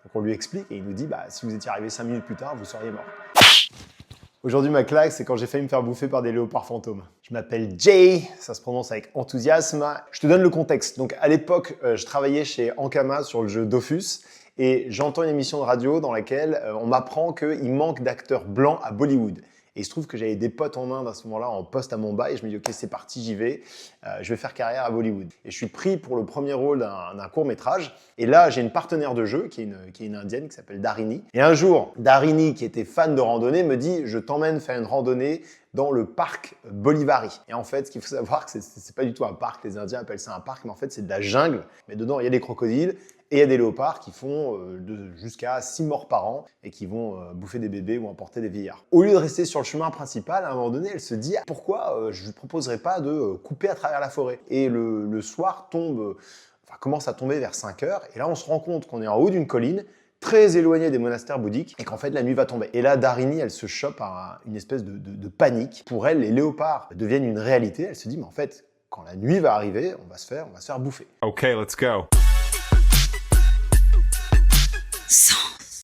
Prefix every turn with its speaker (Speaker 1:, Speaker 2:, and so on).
Speaker 1: Donc on lui explique et il nous dit bah, si vous étiez arrivé 5 minutes plus tard, vous seriez mort. Aujourd'hui, ma claque, c'est quand j'ai failli me faire bouffer par des léopards fantômes. Je m'appelle Jay, ça se prononce avec enthousiasme. Je te donne le contexte. Donc à l'époque, je travaillais chez Ankama sur le jeu Dofus et j'entends une émission de radio dans laquelle on m'apprend qu'il manque d'acteurs blancs à Bollywood. Et il se trouve que j'avais des potes en Inde à ce moment-là en poste à Mumbai et je me dis ok c'est parti, j'y vais, je vais faire carrière à Bollywood. Et je suis pris pour le premier rôle d'un court-métrage et là j'ai une partenaire de jeu qui est une indienne qui s'appelle Dharini. Et un jour, Dharini qui était fan de randonnée me dit je t'emmène faire une randonnée dans le parc Bolivari. Et en fait, ce qu'il faut savoir, c'est pas du tout un parc, les Indiens appellent ça un parc, mais en fait c'est de la jungle, mais dedans il y a des crocodiles, et il y a des léopards qui font jusqu'à 6 morts par an et qui vont bouffer des bébés ou emporter des vieillards. Au lieu de rester sur le chemin principal, à un moment donné, elle se dit pourquoi je ne lui proposerais pas de couper à travers la forêt. Et le soir commence à tomber vers 5 heures, et là on se rend compte qu'on est en haut d'une colline, très éloigné des monastères bouddhiques, et qu'en fait la nuit va tomber. Et là, Dharini, elle se chope à une espèce de panique. Pour elle, les léopards deviennent une réalité. Elle se dit, mais en fait, quand la nuit va arriver, on va se faire bouffer.
Speaker 2: Okay, let's go.
Speaker 3: So